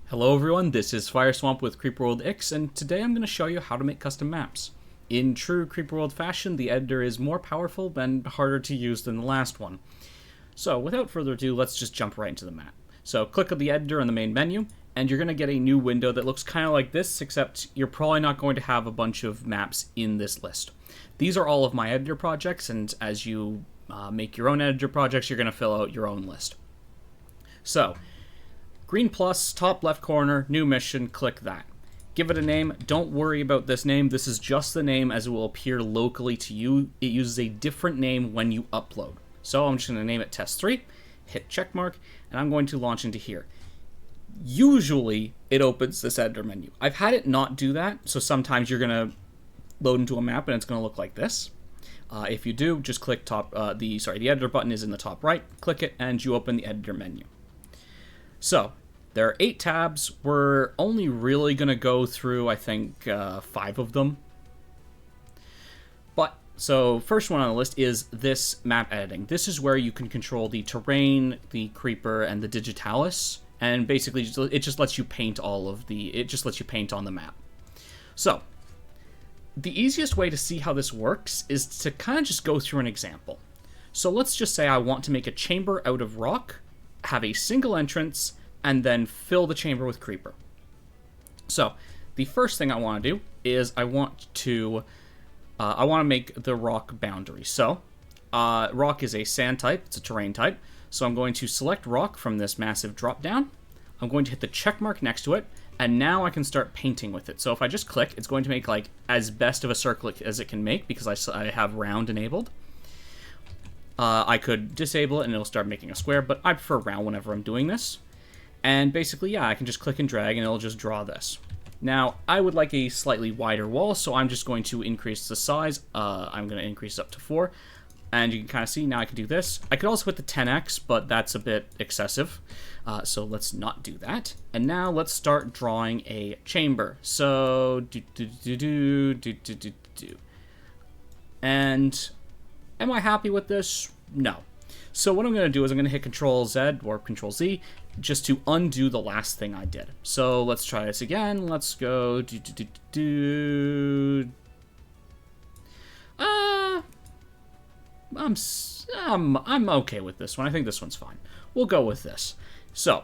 Hello everyone, this is Fireswamp with Creeper World IXE, and today I'm going to show you how to make custom maps. In true Creeper World fashion, the editor is more powerful and harder to use than the last one. So without further ado, let's just jump right into the map. So click on the editor in the main menu, and you're going to get a new window that looks kind of like this, except you're probably not going to have a bunch of maps in this list. These are all of my editor projects, and as you make your own editor projects, you're going to fill out your own list. So, green plus, top left corner, new mission, click that. Give it a name. Don't worry about this name. This is just the name as it will appear locally to you. It uses a different name when you upload. So I'm just going to name it Test 3, hit checkmark, and I'm going to launch into here. Usually, it opens this editor menu. I've had it not do that, so sometimes you're going to load into a map and it's going to look like this. If you do, just click the editor button is in the top right, click it, and you open the editor menu. So, there are 8 tabs. We're only really going to go through, I think, 5 of them. So first one on the list is this map editing. This is where you can control the terrain, the creeper, and the digitalis. And basically, it just lets you paint on the map. So, the easiest way to see how this works is to kind of just go through an example. So let's just say I want to make a chamber out of rock, have a single entrance, and then fill the chamber with creeper. So, the first thing I want to do is I want to make the rock boundary. So, rock is a sand type, it's a terrain type, so I'm going to select rock from this massive drop down. I'm going to hit the check mark next to it, and now I can start painting with it. So if I just click, it's going to make like as best of a circle as it can make because I have round enabled. I could disable it and it'll start making a square, but I prefer round whenever I'm doing this. And basically, yeah, I can just click and drag and it'll just draw this. Now, I would like a slightly wider wall, so I'm just going to increase the size. I'm going to increase it up to 4. And you can kind of see, now I can do this. I could also hit the 10x, but that's a bit excessive. So let's not do that. And now let's start drawing a chamber. So, And am I happy with this? No. So what I'm going to do is I'm going to hit Control Z or Control Z just to undo the last thing I did. So let's try this again. Let's go I'm okay with this one. I think this one's fine. We'll go with this. So,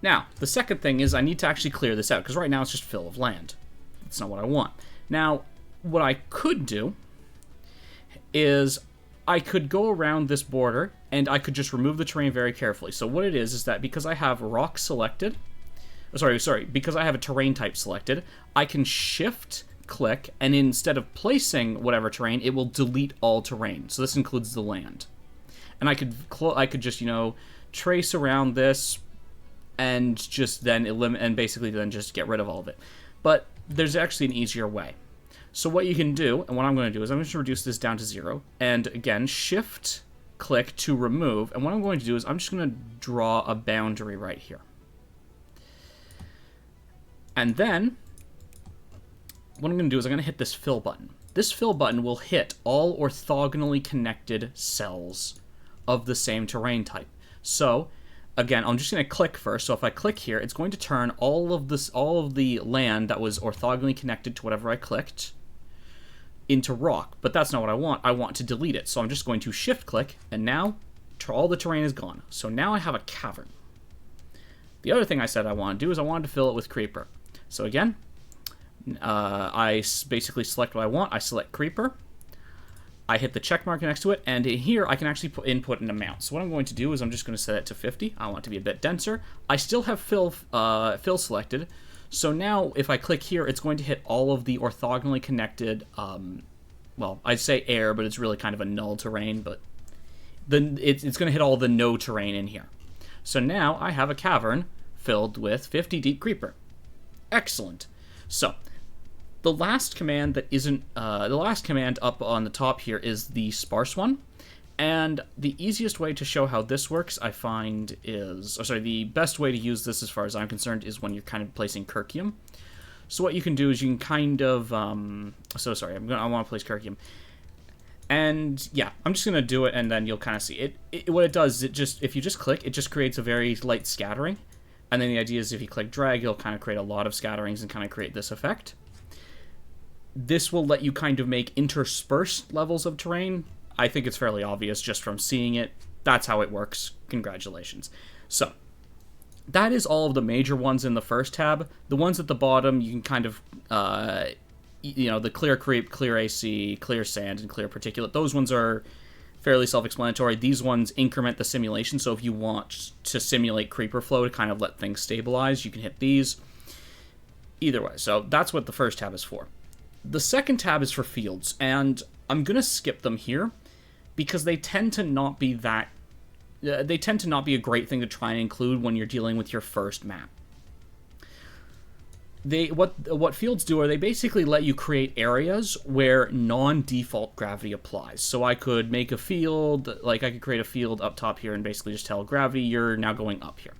now, the second thing is I need to actually clear this out, because right now it's just fill of land. That's not what I want. Now, what I could do is I could go around this border, and I could just remove the terrain very carefully. So what it is that because I have rock selected, because I have a terrain type selected, I can shift click, and instead of placing whatever terrain, it will delete all terrain. So this includes the land. And I could just, trace around this and just then eliminate, and basically then just get rid of all of it. But there's actually an easier way. So what you can do, and what I'm going to do is I'm going to reduce this down to 0, and again, shift click to remove, and what I'm going to do is I'm just going to draw a boundary right here. And then what I'm going to do is I'm going to hit this fill button. This fill button will hit all orthogonally connected cells of the same terrain type. So, again, I'm just going to click first. So if I click here, it's going to turn all of the land that was orthogonally connected to whatever I clicked into rock. But that's not what I want. I want to delete it. So I'm just going to shift click, and now all the terrain is gone. So now I have a cavern. The other thing I said I want to do is I wanted to fill it with creeper. So again, I basically select what I want. I select creeper. I hit the check mark next to it, and in here I can actually input an amount. So what I'm going to do is I'm just going to set it to 50. I want it to be a bit denser. I still have fill selected. So now if I click here, it's going to hit all of the orthogonally connected, well, I'd say air, but it's really kind of a null terrain, but it's going to hit all the no terrain in here. So now I have a cavern filled with 50 deep creeper. Excellent. So the last command that isn't, the last command up on the top here is the sparse one. And the easiest way to show how this works, I find, the best way to use this as far as I'm concerned is when you're kind of placing Kirkium. So what you can do is you can kind of, I want to place Kirkium. And yeah, I'm just going to do it, and then you'll kind of see it. What it does is if you just click, it just creates a very light scattering. And then the idea is if you click drag, you'll kind of create a lot of scatterings and kind of create this effect. This will let you kind of make interspersed levels of terrain. I think it's fairly obvious just from seeing it. That's how it works. Congratulations. So, that is all of the major ones in the first tab. The ones at the bottom, you can kind of, the clear creep, clear AC, clear sand, and clear particulate. Those ones are fairly self-explanatory. These ones increment the simulation, so if you want to simulate creeper flow to kind of let things stabilize, you can hit these. Either way, so that's what the first tab is for. The second tab is for fields, and I'm going to skip them here because they tend to not be that... they tend to not be a great thing to try and include when you're dealing with your first map. What fields do are they basically let you create areas where non-default gravity applies. So I could make a field, like I could create a field up top here and basically just tell gravity, you're now going up here.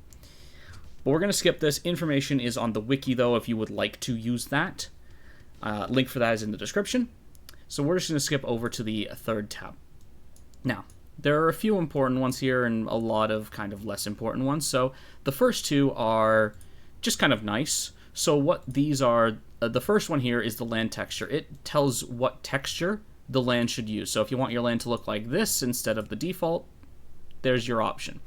But we're going to skip this. Information is on the wiki, though, if you would like to use that. Link for that is in the description. So we're just going to skip over to the third tab. Now, there are a few important ones here and a lot of kind of less important ones. So the first two are just kind of nice. So what these are, the first one here is the land texture. It tells what texture the land should use. So if you want your land to look like this instead of the default, there's your option.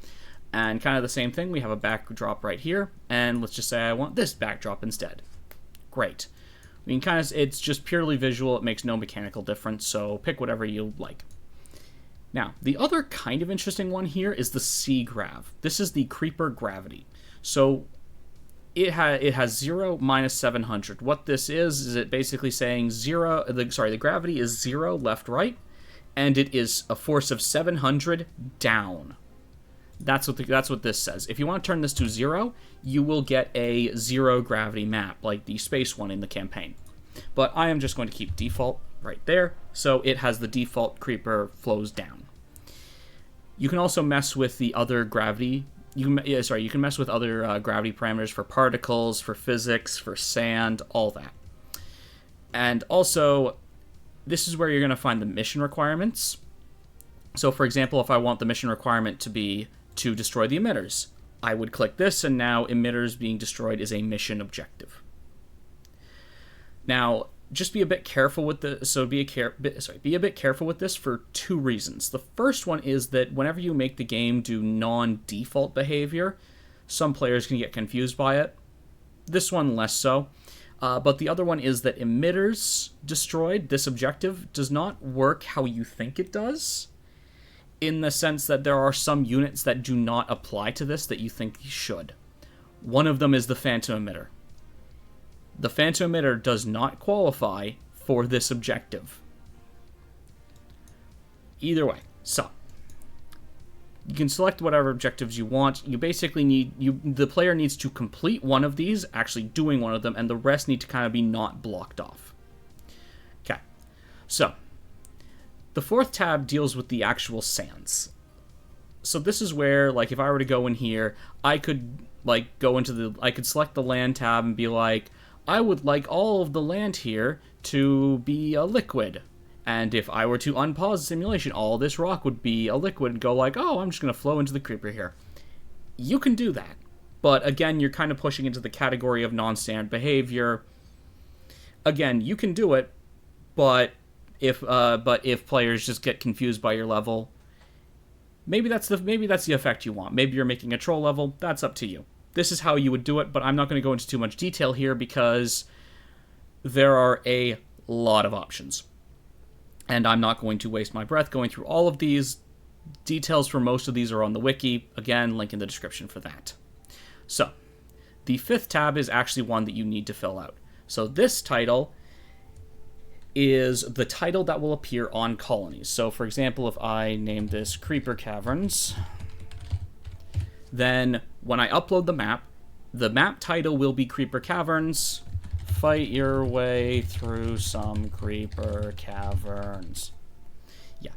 And kind of the same thing, we have a backdrop right here. And let's just say I want this backdrop instead. Great. I mean, kind of, it's just purely visual. It makes no mechanical difference, so pick whatever you like. Now, the other kind of interesting one here is the C-grav. This is the creeper gravity. So it has 0, minus 700. What this is it basically saying the gravity is 0 left, right, and it is a force of 700 down. That's what this says. If you want to turn this to 0, you will get a 0 gravity map, like the space one in the campaign. But I am just going to keep default right there, so it has the default creeper flows down. You can also mess with the other gravity. You can mess with other gravity parameters for particles, for physics, for sand, all that. And also, this is where you're going to find the mission requirements. So, for example, if I want the mission requirement to be to destroy the emitters, I would click this, and now emitters being destroyed is a mission objective. Now, just be a bit careful with this. So be a bit careful with this for two reasons. The first one is that whenever you make the game do non-default behavior, some players can get confused by it. This one less so. But the other one is that emitters destroyed, this objective, does not work how you think it does, in the sense that there are some units that do not apply to this that you think should. One of them is the phantom emitter. The phantom emitter does not qualify for this objective. Either way, so you can select whatever objectives you want. You basically the player needs to complete one of these, actually doing one of them, and the rest need to kind of be not blocked off. Okay, so the fourth tab deals with the actual sands. So this is where, like, if I were to go in here, I could, like, I could select the land tab and be like, I would like all of the land here to be a liquid. And if I were to unpause the simulation, all this rock would be a liquid and go like, oh, I'm just going to flow into the creeper here. You can do that. But again, you're kind of pushing into the category of non-standard behavior. Again, you can do it, but if players just get confused by your level, maybe that's the effect you want. Maybe you're making a troll level. That's up to you. This is how you would do it, but I'm not going to go into too much detail here because there are a lot of options. And I'm not going to waste my breath going through all of these. Details for most of these are on the wiki. Again, link in the description for that. So, the fifth tab is actually one that you need to fill out. So this title is the title that will appear on colonies. So, for example, if I name this Creeper Caverns, then when I upload the map title will be Creeper Caverns. Fight your way through some creeper caverns. Yeah.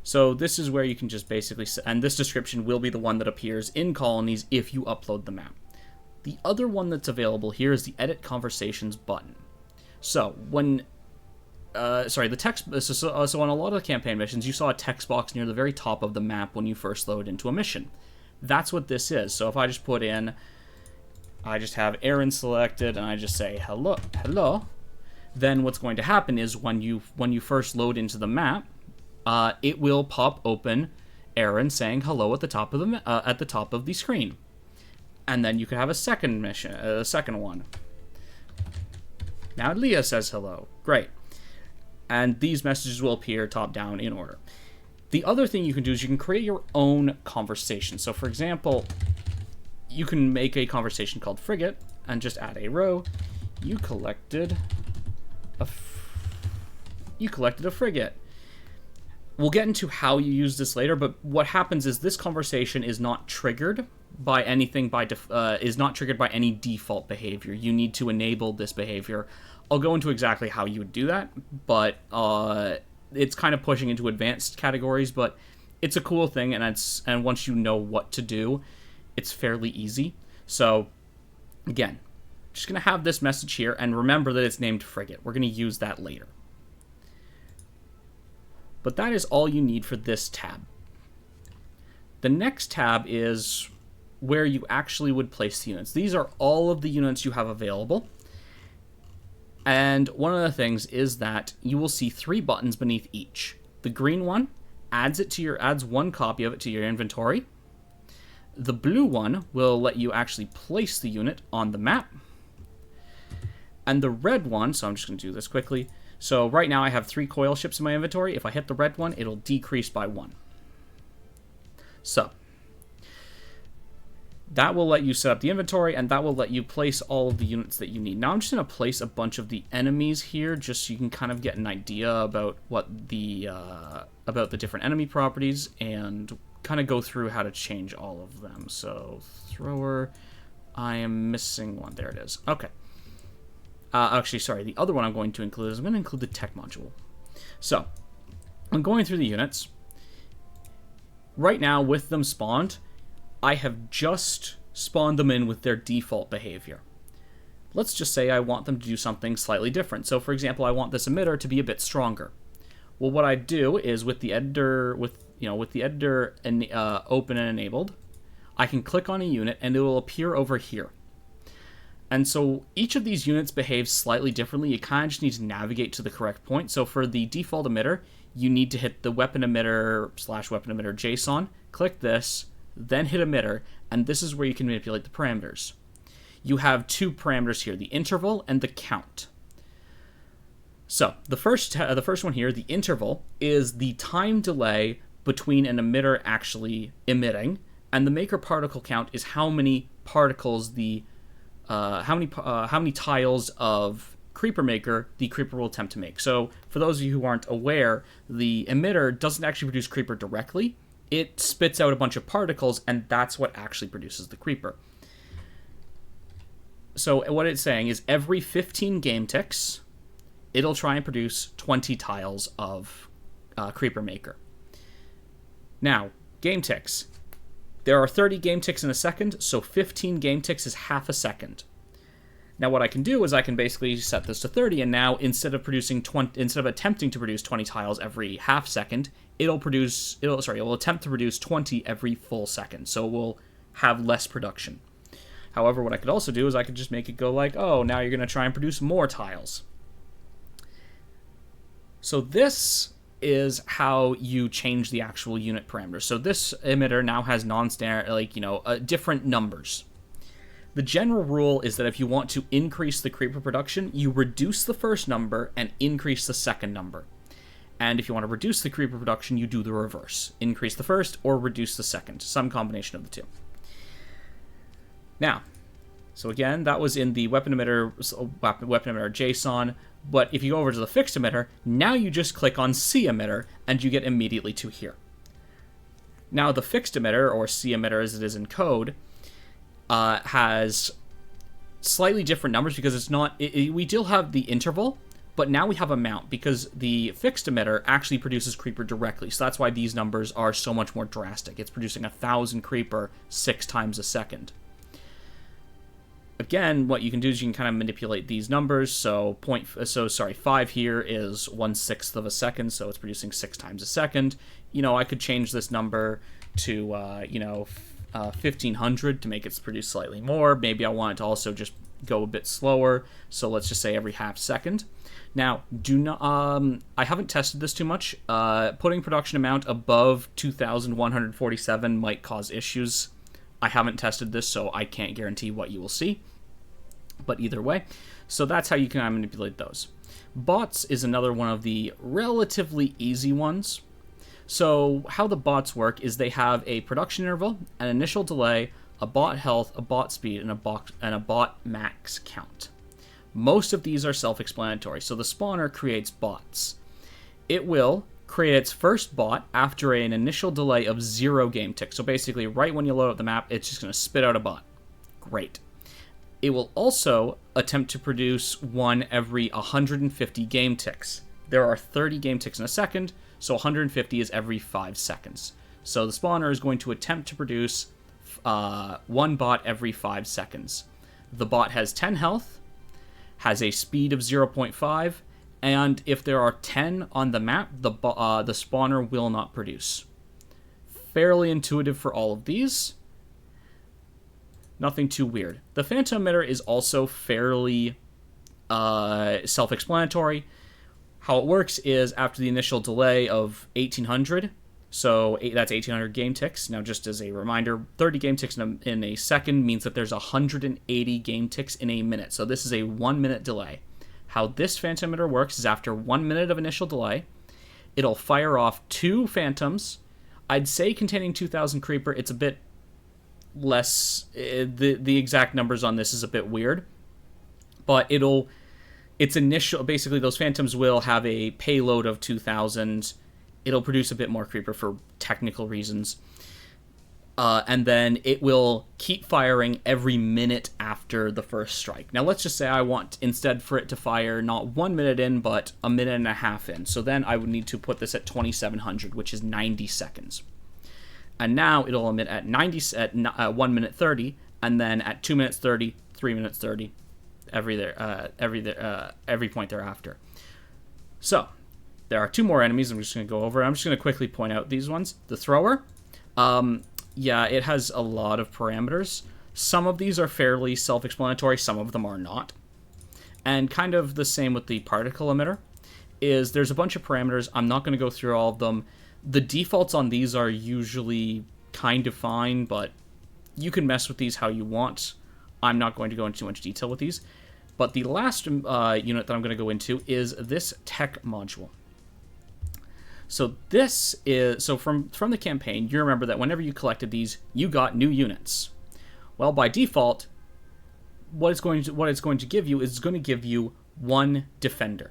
So this is where you can just basically, and this description will be the one that appears in colonies if you upload the map. The other one that's available here is the Edit Conversations button. So when, the text, so on a lot of the campaign missions, you saw a text box near the very top of the map when you first load into a mission. That's what this is. So if I just put in, I just have Aaron selected, and I just say hello, hello. Then what's going to happen is when you first load into the map, it will pop open Aaron saying hello at the top of the screen, and then you could have a second mission, a second one. Now Leah says hello, great, and these messages will appear top down in order. The other thing you can do is you can create your own conversation. So, for example, you can make a conversation called Frigate and just add a row. You collected a frigate. We'll get into how you use this later, but what happens is this conversation is not triggered by anything is not triggered by any default behavior. You need to enable this behavior. I'll go into exactly how you would do that, but it's kind of pushing into advanced categories, but it's a cool thing, and once you know what to do, it's fairly easy. So, again, just going to have this message here, and remember that it's named Frigate. We're going to use that later. But that is all you need for this tab. The next tab is where you actually would place the units. These are all of the units you have available. And one of the things is that you will see 3 buttons beneath each. The green one adds one copy of it to your inventory. The blue one will let you actually place the unit on the map. And the red one, so I'm just going to do this quickly. So right now I have 3 coil ships in my inventory. If I hit the red one, it'll decrease by 1. So that will let you set up the inventory, and that will let you place all of the units that you need. Now I'm just going to place a bunch of the enemies here, just so you can kind of get an idea about what the different enemy properties, and kind of go through how to change all of them. So thrower, I am missing one. There it is. Okay. Actually, sorry. The other one I'm going to include is I'm going to include the tech module. So I'm going through the units. Right now, with them spawned, I have just spawned them in with their default behavior. Let's just say I want them to do something slightly different. So, for example, I want this emitter to be a bit stronger. Well, what I do is with the editor, open and enabled, I can click on a unit and it will appear over here. And so each of these units behaves slightly differently. You kind of just need to navigate to the correct point. So for the default emitter, you need to hit the weapon emitter /weapon emitter JSON, click this, then hit emitter, and this is where you can manipulate the parameters. You have 2 parameters here, the interval and the count. So the first one here, the interval, is the time delay between an emitter actually emitting, and the maker particle count is how many particles how many tiles of Creeper Maker the Creeper will attempt to make. So for those of you who aren't aware, the emitter doesn't actually produce Creeper directly. It spits out a bunch of particles, and that's what actually produces the Creeper. So what it's saying is every 15 game ticks, it'll try and produce 20 tiles of Creeper Maker. Now, game ticks. There are 30 game ticks in a second, so 15 game ticks is half a second. Now what I can do is I can basically set this to 30, and now instead of attempting to produce 20 tiles every half second, it'll attempt to produce 20 every full second, so it will have less production. However, what I could also do is I could just make it go like, oh, now you're going to try and produce more tiles. So this is how you change the actual unit parameters. So this emitter now has different numbers. The general rule is that if you want to increase the creeper production, you reduce the first number and increase the second number. And if you want to reduce the creeper production, you do the reverse. Increase the first or reduce the second. Some combination of the two. Now, so again, that was in the weapon emitter JSON. But if you go over to the fixed emitter, now you just click on C emitter and you get immediately to here. Now the fixed emitter, or C emitter as it is in code, has slightly different numbers because it's not. We still have the interval, but now we have amount because the fixed emitter actually produces creeper directly. So that's why these numbers are so much more drastic. It's producing 1,000 creeper 6 times a second. Again, what you can do is you can kind of manipulate these numbers. So 5 here is 1/6 of a second, so it's producing 6 times a second. I could change this number to 1500 to make it produce slightly more. Maybe I want it to also just go a bit slower, so let's just say every half second. Now, do not. I haven't tested this too much. Putting production amount above 2,147 might cause issues. I haven't tested this, so I can't guarantee what you will see. But either way, so that's how you can manipulate those. Bots is another one of the relatively easy ones. So how the bots work is they have a production interval, an initial delay, a bot health, a bot speed, and a bot max count. Most of these are self-explanatory. So the spawner creates bots. It will create its first bot after an initial delay of 0 game ticks. So basically, right when you load up the map, it's just going to spit out a bot. Great. It will also attempt to produce one every 150 game ticks. There are 30 game ticks in a second, so 150 is every 5 seconds. So the spawner is going to attempt to produce one bot every 5 seconds. The bot has 10 health, has a speed of 0.5, and if there are 10 on the map, the spawner will not produce. Fairly intuitive for all of these. Nothing too weird. The phantom emitter is also fairly self-explanatory. How it works is after the initial delay of 1800, so that's 1800 game ticks. Now, just as a reminder, 30 game ticks in a second means that there's 180 game ticks in a minute. So this is a 1 minute delay. How this phantom emitter works is after 1 minute of initial delay, it'll fire off 2 phantoms. I'd say containing 2,000 creeper. It's a bit less. The exact numbers on this is a bit weird, but its initial, basically those phantoms will have a payload of 2,000. It'll produce a bit more creeper for technical reasons. And then it will keep firing every minute after the first strike. Now let's just say I want instead for it to fire not 1 minute in, but a minute and a half in. So then I would need to put this at 2,700, which is 90 seconds. And now it'll emit at 1 minute 30, and then at 2 minutes 30, 3 minutes 30, every point thereafter. So there are 2 more enemies I'm just going to go over. I'm just going to quickly point out these ones. The thrower, yeah, it has a lot of parameters. Some of these are fairly self-explanatory, some of them are not. And kind of the same with the particle emitter, is there's a bunch of parameters. I'm not going to go through all of them. The defaults on these are usually kind of fine, but you can mess with these how you want. I'm not going to go into too much detail with these. But the last unit that I'm going to go into is this tech module. So this is, so from the campaign, you remember that whenever you collected these, you got new units. Well, by default, what it's going to give you is going to give you 1 defender.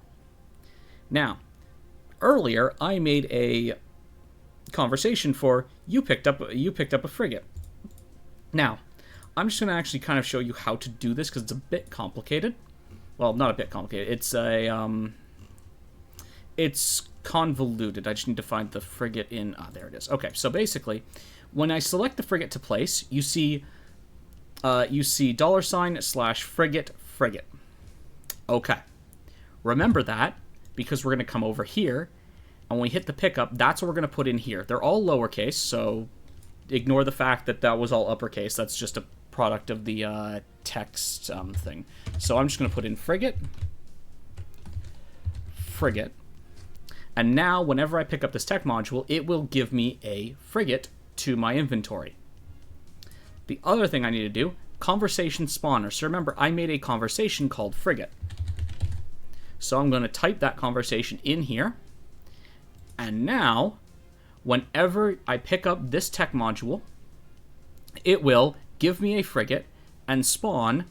Now, earlier I made a conversation for you picked up a frigate. Now, I'm just going to actually kind of show you how to do this because it's a bit complicated. Well, not a bit complicated. It's convoluted. I just need to find the frigate in... there it is. Okay, so basically, when I select the frigate to place, you see $/frigate. Okay. Remember that, because we're going to come over here, and when we hit the pickup, that's what we're going to put in here. They're all lowercase, so ignore the fact that that was all uppercase. That's just a product of the text thing. So I'm just going to put in frigate. And now, whenever I pick up this tech module, it will give me a frigate to my inventory. The other thing I need to do, conversation spawner. So remember, I made a conversation called frigate. So I'm going to type that conversation in here. And now, whenever I pick up this tech module, it will give me a frigate and spawn.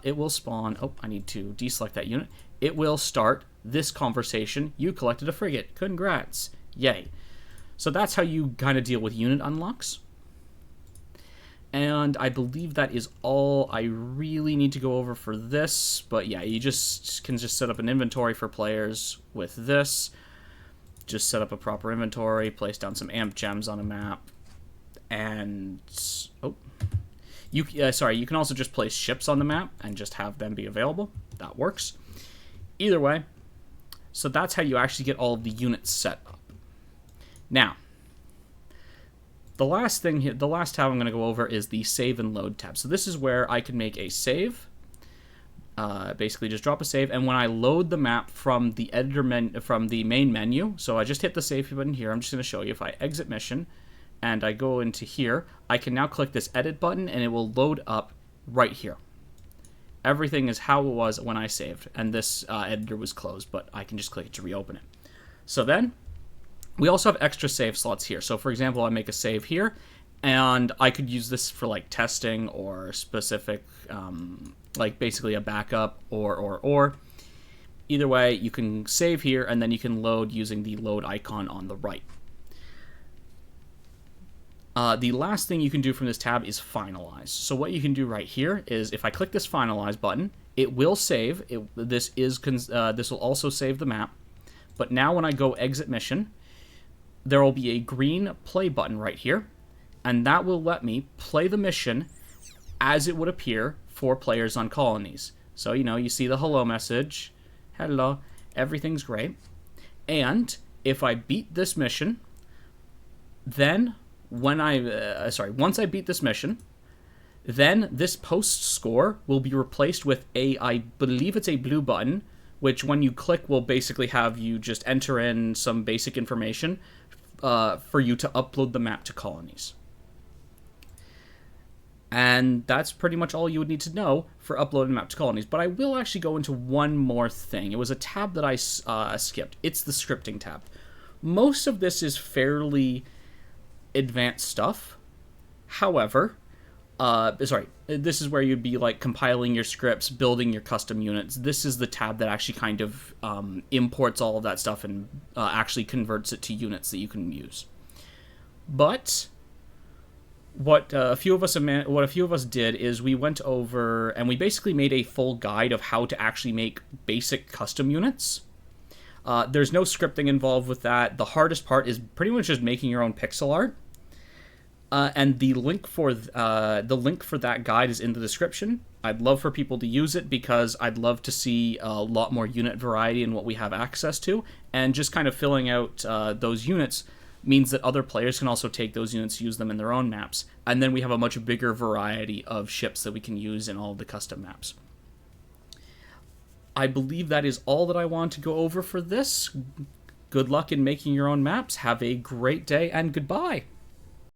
It will spawn. Oh, I need to deselect that unit. It will start this conversation. You collected a frigate. Congrats. Yay. So that's how you kind of deal with unit unlocks. And I believe that is all I really need to go over for this. But yeah, you can just set up an inventory for players with this. Just set up a proper inventory, place down some amp gems on a map, and you can also just place ships on the map and just have them be available. That works. Either way, so that's how you actually get all of the units set up. Now, The last thing here, the last tab I'm going to go over is the save and load tab. So this is where I can make a save. Basically just drop a save, and when I load the map from the from the main menu, so I just hit the save button here. I'm just going to show you. If I exit mission and I go into here, I can now click this edit button and it will load up right here. Everything is how it was when I saved, and this editor was closed, but I can just click it to reopen it. So then we also have extra save slots here. So for example, I make a save here, and I could use this for like testing or specific, like basically a backup or. Either way, you can save here, and then you can load using the load icon on the right. The last thing you can do from this tab is finalize. So what you can do right here is if I click this finalize button, it will save. This will also save the map. But now when I go exit mission, there will be a green play button right here, and that will let me play the mission as it would appear for players on colonies. So, you see the hello message. Hello, everything's great. And if I beat this mission, then once I beat this mission, then this post score will be replaced with I believe it's a blue button, which when you click will basically have you just enter in some basic information for you to upload the map to colonies. And that's pretty much all you would need to know for uploading the map to colonies. But I will actually go into one more thing. It was a tab that I skipped. It's the scripting tab. Most of this is fairly advanced stuff. However, this is where you'd be like compiling your scripts, building your custom units. This is the tab that actually kind of imports all of that stuff and actually converts it to units that you can use. But what a few of us did is we went over and we basically made a full guide of how to actually make basic custom units. There's no scripting involved with that. The hardest part is pretty much just making your own pixel art. And the link for that guide is in the description. I'd love for people to use it because I'd love to see a lot more unit variety in what we have access to, and just kind of filling out those units means that other players can also take those units, use them in their own maps, and then we have a much bigger variety of ships that we can use in all of the custom maps. I believe that is all that I want to go over for this. Good luck in making your own maps. Have a great day, and goodbye!